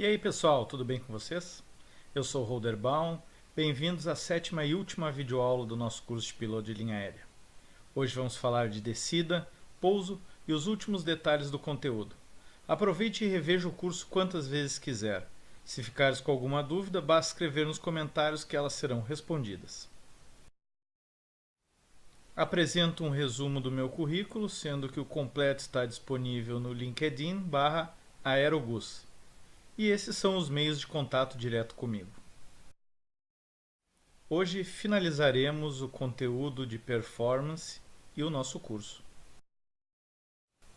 E aí pessoal, tudo bem com vocês? Eu sou o Holder Baum, bem-vindos à sétima e última videoaula do nosso curso de piloto de linha aérea. Hoje vamos falar de descida, pouso e os últimos detalhes do conteúdo. Aproveite e reveja o curso quantas vezes quiser. Se ficares com alguma dúvida, basta escrever nos comentários que elas serão respondidas. Apresento um resumo do meu currículo, sendo que o completo está disponível no LinkedIn/Aerogus. E esses são os meios de contato direto comigo. Hoje finalizaremos o conteúdo de performance e o nosso curso.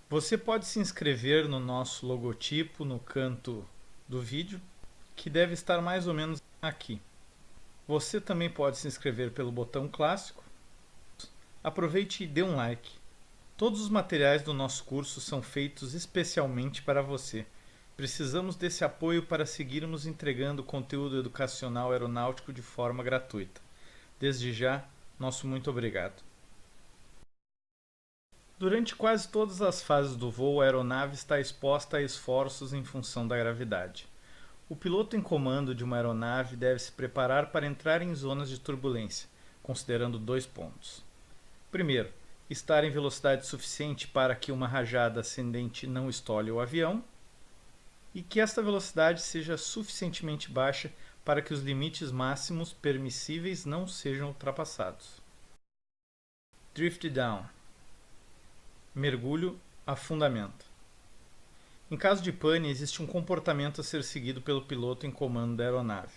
Você pode se inscrever no nosso logotipo no canto do vídeo, que deve estar mais ou menos aqui. Você também pode se inscrever pelo botão clássico. Aproveite e dê um like. Todos os materiais do nosso curso são feitos especialmente para você. Precisamos desse apoio para seguirmos entregando conteúdo educacional aeronáutico de forma gratuita. Desde já, nosso muito obrigado. Durante quase todas as fases do voo, a aeronave está exposta a esforços em função da gravidade. O piloto em comando de uma aeronave deve se preparar para entrar em zonas de turbulência, considerando 2 pontos. Primeiro, estar em velocidade suficiente para que uma rajada ascendente não estole o avião, e que esta velocidade seja suficientemente baixa para que os limites máximos permissíveis não sejam ultrapassados. Drift down. Mergulho, afundamento. Em caso de pane, existe um comportamento a ser seguido pelo piloto em comando da aeronave.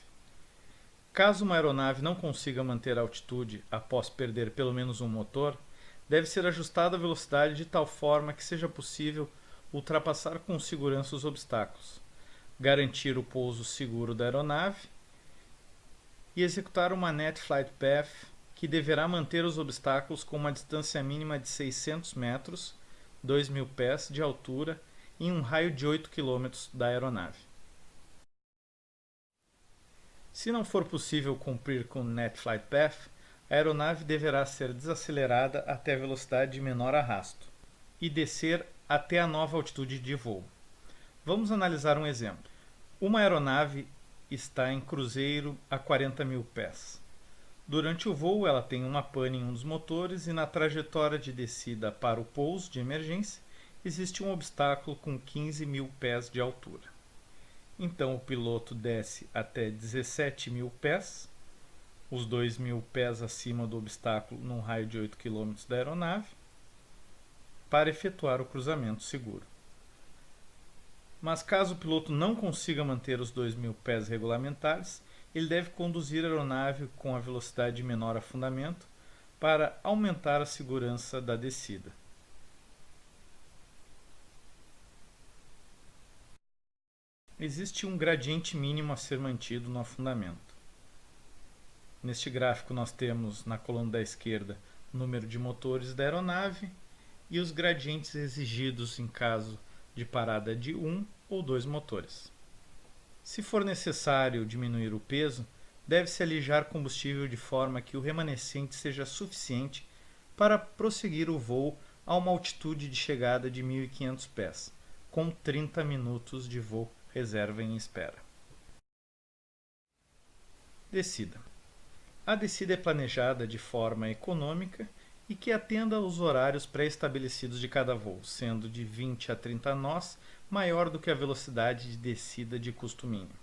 Caso uma aeronave não consiga manter a altitude após perder pelo menos um motor, deve ser ajustada a velocidade de tal forma que seja possível ultrapassar com segurança os obstáculos, garantir o pouso seguro da aeronave e executar uma Net Flight Path que deverá manter os obstáculos com uma distância mínima de 600 metros, 2.000 pés de altura, em um raio de 8 km da aeronave. Se não for possível cumprir com Net Flight Path, a aeronave deverá ser desacelerada até a velocidade de menor arrasto e descer até a nova altitude de voo. Vamos analisar um exemplo. Uma aeronave está em cruzeiro a 40.000 pés. Durante o voo, ela tem uma pane em um dos motores e na trajetória de descida para o pouso de emergência, existe um obstáculo com 15.000 pés de altura. Então, o piloto desce até 17.000 pés, os 2.000 pés acima do obstáculo num raio de 8 km da aeronave, para efetuar o cruzamento seguro. Mas caso o piloto não consiga manter os 2.000 pés regulamentares, ele deve conduzir a aeronave com a velocidade de menor afundamento para aumentar a segurança da descida. Existe um gradiente mínimo a ser mantido no afundamento. Neste gráfico nós temos na coluna da esquerda o número de motores da aeronave e os gradientes exigidos em caso de parada de 1 ou 2 motores. Se for necessário diminuir o peso, deve-se alijar combustível de forma que o remanescente seja suficiente para prosseguir o voo a uma altitude de chegada de 1.500 pés, com 30 minutos de voo reserva em espera. Descida. A descida é planejada de forma econômica e que atenda aos horários pré-estabelecidos de cada voo, sendo de 20 a 30 nós maior do que a velocidade de descida de custo mínimo.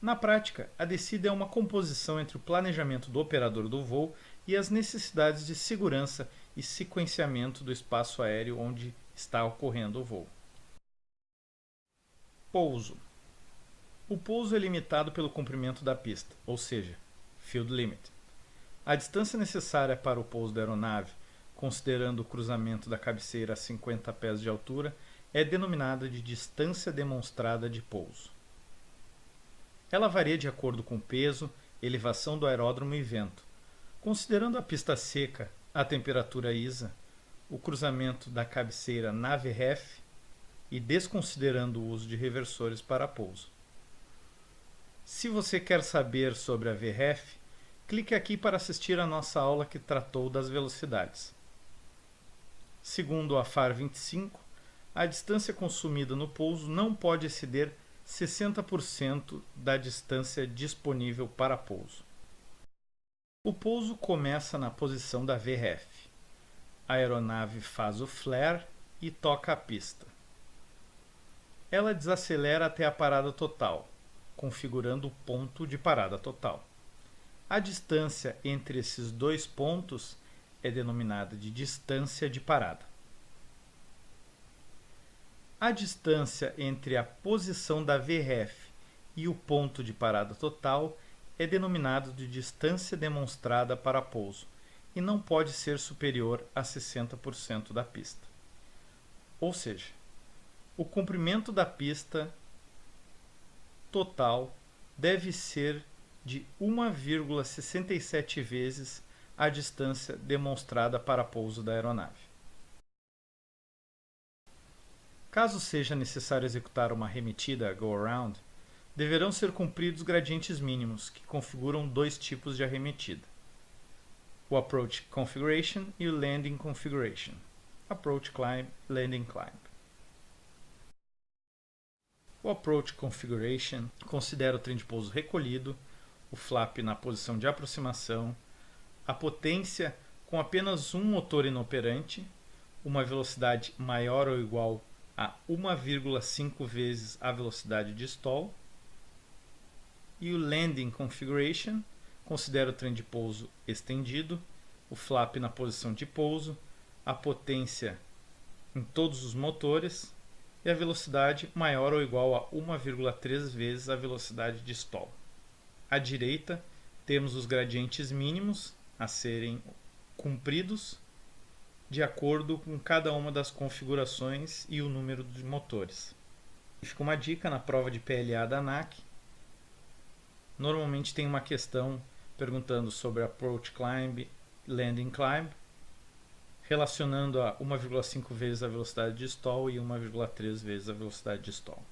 Na prática, a descida é uma composição entre o planejamento do operador do voo e as necessidades de segurança e sequenciamento do espaço aéreo onde está ocorrendo o voo. Pouso. O pouso é limitado pelo comprimento da pista, ou seja, field limit. A distância necessária para o pouso da aeronave, considerando o cruzamento da cabeceira a 50 pés de altura, é denominada de distância demonstrada de pouso. Ela varia de acordo com o peso, elevação do aeródromo e vento. Considerando a pista seca, a temperatura ISA, o cruzamento da cabeceira na VREF e desconsiderando o uso de reversores para pouso. Se você quer saber sobre a VREF, clique aqui para assistir a nossa aula que tratou das velocidades. Segundo a FAR 25, a distância consumida no pouso não pode exceder 60% da distância disponível para pouso. O pouso começa na posição da VREF. A aeronave faz o flare e toca a pista. Ela desacelera até a parada total, configurando o ponto de parada total. A distância entre esses dois pontos é denominada de distância de parada. A distância entre a posição da VREF e o ponto de parada total é denominada de distância demonstrada para pouso e não pode ser superior a 60% da pista. Ou seja, o comprimento da pista total deve ser de 1,67 vezes a distância demonstrada para pouso da aeronave. Caso seja necessário executar uma arremetida go-around, deverão ser cumpridos gradientes mínimos que configuram dois tipos de arremetida: o Approach Configuration e o Landing Configuration. Approach Climb, Landing Climb. O Approach Configuration considera o trem de pouso recolhido, o flap na posição de aproximação, a potência com apenas um motor inoperante, uma velocidade maior ou igual a 1,5 vezes a velocidade de stall, e o Landing Configuration considera o trem de pouso estendido, o flap na posição de pouso, a potência em todos os motores e a velocidade maior ou igual a 1,3 vezes a velocidade de stall. À direita, temos os gradientes mínimos a serem cumpridos de acordo com cada uma das configurações e o número de motores. Fica uma dica na prova de PLA da ANAC. Normalmente tem uma questão perguntando sobre Approach Climb, Landing Climb, relacionando a 1,5 vezes a velocidade de stall e 1,3 vezes a velocidade de stall.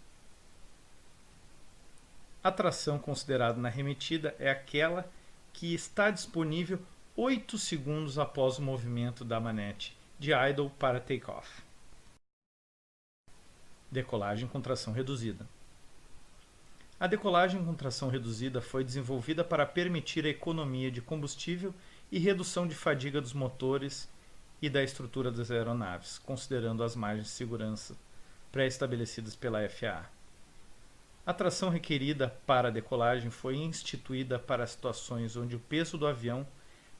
A tração considerada na arremetida é aquela que está disponível 8 segundos após o movimento da manete de idle para takeoff. Decolagem com tração reduzida. A decolagem com tração reduzida foi desenvolvida para permitir a economia de combustível e redução de fadiga dos motores e da estrutura das aeronaves, considerando as margens de segurança pré-estabelecidas pela FAA. A tração requerida para a decolagem foi instituída para situações onde o peso do avião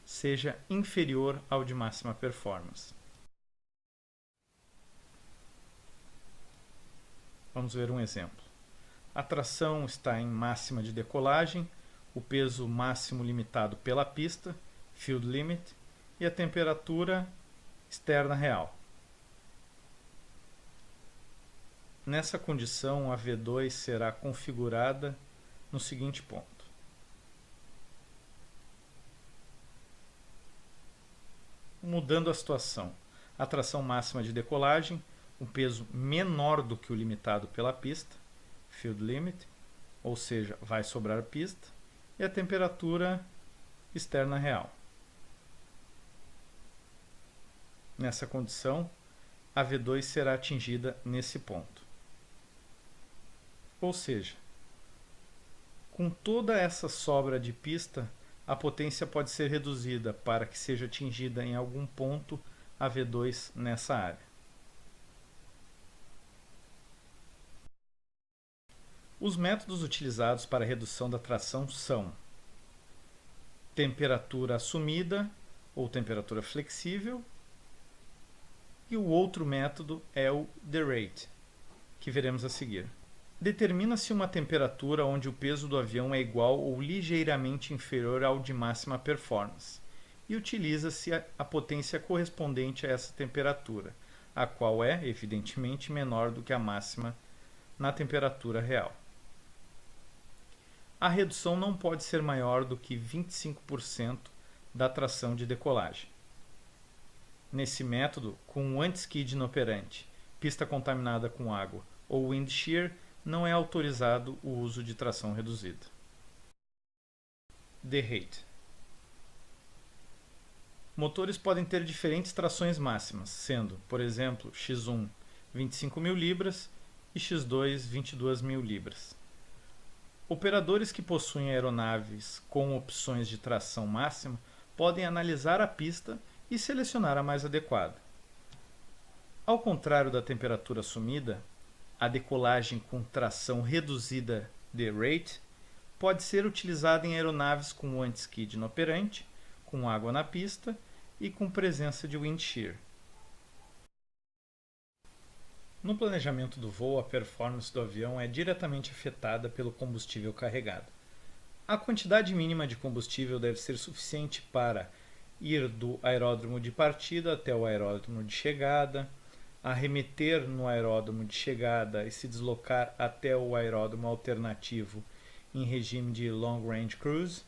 seja inferior ao de máxima performance. Vamos ver um exemplo. A tração está em máxima de decolagem, o peso máximo limitado pela pista, field limit, e a temperatura externa real. Nessa condição, a V2 será configurada no seguinte ponto. Mudando a situação, a tração máxima de decolagem, um peso menor do que o limitado pela pista, field limit, ou seja, vai sobrar pista, e a temperatura externa real. Nessa condição, a V2 será atingida nesse ponto. Ou seja, com toda essa sobra de pista, a potência pode ser reduzida para que seja atingida em algum ponto a V2 nessa área. Os métodos utilizados para a redução da tração são temperatura assumida ou temperatura flexível, e o outro método é o derate, que veremos a seguir. Determina-se uma temperatura onde o peso do avião é igual ou ligeiramente inferior ao de máxima performance, e utiliza-se a potência correspondente a essa temperatura, a qual é, evidentemente, menor do que a máxima na temperatura real. A redução não pode ser maior do que 25% da tração de decolagem. Nesse método, com um anti-skid inoperante, pista contaminada com água ou wind shear, não é autorizado o uso de tração reduzida. Derate. Motores podem ter diferentes trações máximas, sendo, por exemplo, X1 25.000 libras e X2 22.000 libras. Operadores que possuem aeronaves com opções de tração máxima podem analisar a pista e selecionar a mais adequada. Ao contrário da temperatura assumida, a decolagem com tração reduzida de rate pode ser utilizada em aeronaves com anti-skid inoperante, com água na pista e com presença de wind shear. No planejamento do voo, a performance do avião é diretamente afetada pelo combustível carregado. A quantidade mínima de combustível deve ser suficiente para ir do aeródromo de partida até o aeródromo de chegada, arremeter no aeródromo de chegada e se deslocar até o aeródromo alternativo em regime de Long Range Cruise.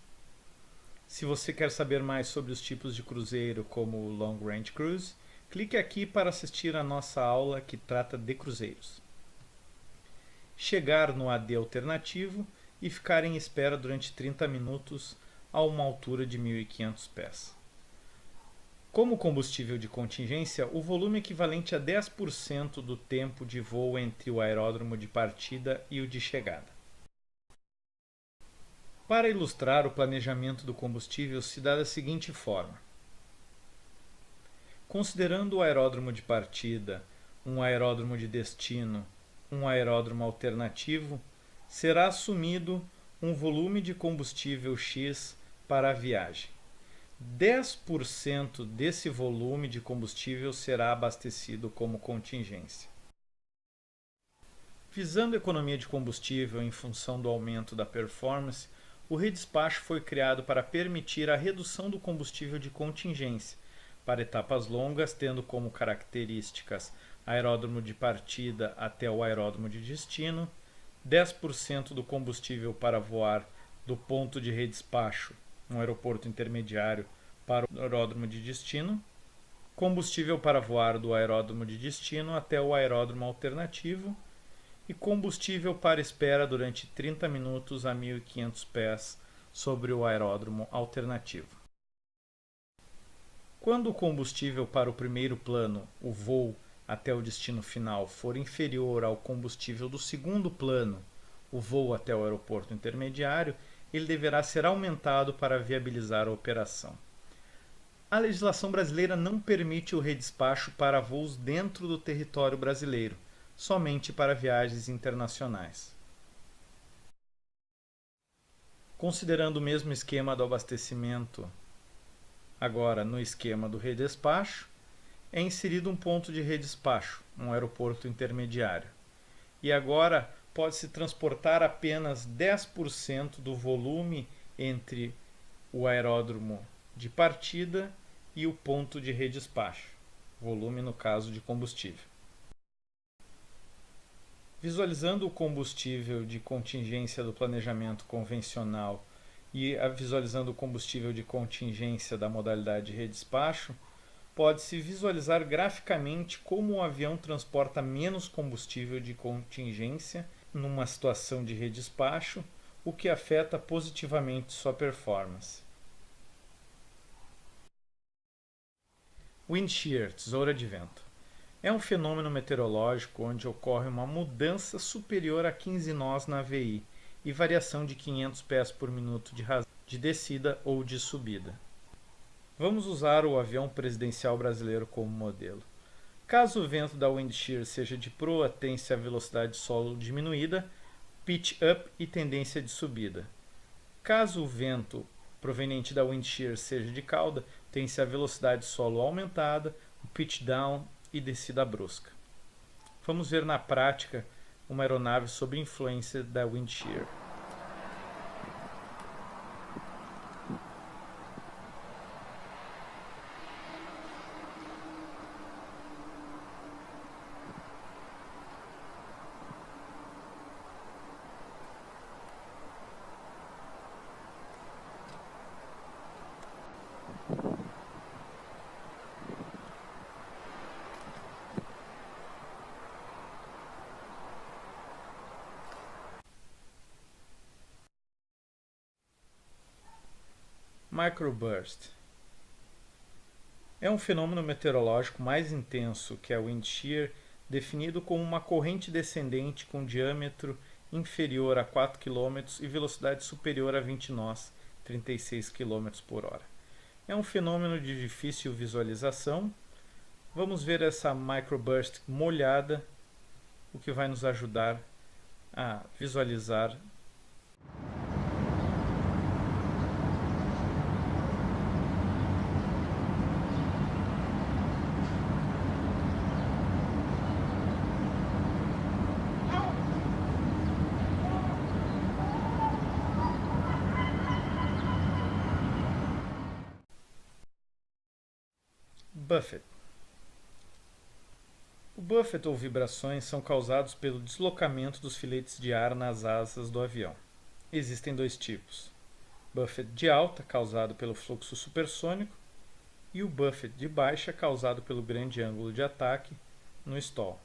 Se você quer saber mais sobre os tipos de cruzeiro como o Long Range Cruise, clique aqui para assistir a nossa aula que trata de cruzeiros. Chegar no AD alternativo e ficar em espera durante 30 minutos a uma altura de 1.500 pés. Como combustível de contingência, o volume equivalente a 10% do tempo de voo entre o aeródromo de partida e o de chegada. Para ilustrar o planejamento do combustível se dá da seguinte forma. Considerando o aeródromo de partida, um aeródromo de destino, um aeródromo alternativo, será assumido um volume de combustível X para a viagem. 10% desse volume de combustível será abastecido como contingência. Visando a economia de combustível em função do aumento da performance, o redespacho foi criado para permitir a redução do combustível de contingência, para etapas longas, tendo como características aeródromo de partida até o aeródromo de destino, 10% do combustível para voar do ponto de redespacho, um aeroporto intermediário, para o aeródromo de destino, combustível para voar do aeródromo de destino até o aeródromo alternativo e combustível para espera durante 30 minutos a 1.500 pés sobre o aeródromo alternativo. Quando o combustível para o primeiro plano, o voo até o destino final, for inferior ao combustível do segundo plano, o voo até o aeroporto intermediário, ele deverá ser aumentado para viabilizar a operação. A legislação brasileira não permite o redespacho para voos dentro do território brasileiro, somente para viagens internacionais. Considerando o mesmo esquema do abastecimento, agora no esquema do redespacho, é inserido um ponto de redespacho, um aeroporto intermediário. E agora pode-se transportar apenas 10% do volume entre o aeródromo de partida e o ponto de redespacho, volume no caso de combustível. Visualizando o combustível de contingência do planejamento convencional e visualizando o combustível de contingência da modalidade de redespacho, pode-se visualizar graficamente como o avião transporta menos combustível de contingência numa situação de redespacho, o que afeta positivamente sua performance. Wind shear, tesoura de vento. É um fenômeno meteorológico onde ocorre uma mudança superior a 15 nós na AVI e variação de 500 pés por minuto de descida ou de subida. Vamos usar o avião presidencial brasileiro como modelo. Caso o vento da wind shear seja de proa, tem-se a velocidade solo diminuída, pitch up e tendência de subida. Caso o vento proveniente da wind shear seja de cauda, tem-se a velocidade solo aumentada, o pitch down e descida brusca. Vamos ver na prática uma aeronave sob influência da wind shear. Microburst é um fenômeno meteorológico mais intenso que a wind shear definido como uma corrente descendente com diâmetro inferior a 4 km e velocidade superior a 20 nós, 36 km por hora. É um fenômeno de difícil visualização. Vamos ver essa microburst molhada, o que vai nos ajudar a visualizar. Buffet. O buffet ou vibrações são causados pelo deslocamento dos filetes de ar nas asas do avião. Existem dois tipos: buffet de alta, causado pelo fluxo supersônico, e o buffet de baixa, causado pelo grande ângulo de ataque no stall.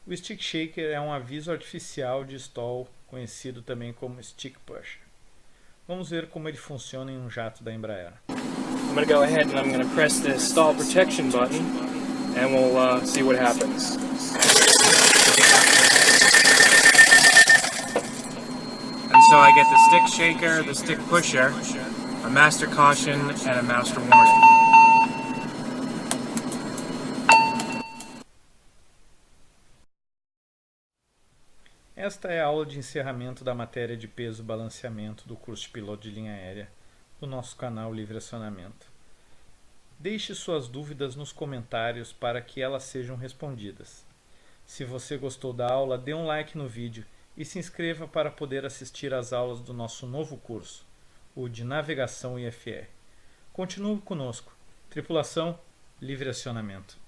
O stick shaker é um aviso artificial de stall, conhecido também como stick pusher. Vamos ver como ele funciona em um jato da Embraer. I'm going to go ahead and I'm going to press this stall protection button and we'll see what happens. And so I get the stick shaker, the stick pusher, a master caution and a master warning. Esta é a aula de encerramento da matéria de peso e balanceamento do curso de piloto de linha aérea do nosso canal Livre Acionamento. Deixe suas dúvidas nos comentários para que elas sejam respondidas. Se você gostou da aula, dê um like no vídeo e se inscreva para poder assistir às aulas do nosso novo curso, o de Navegação IFR. Continue conosco. Tripulação, livre acionamento.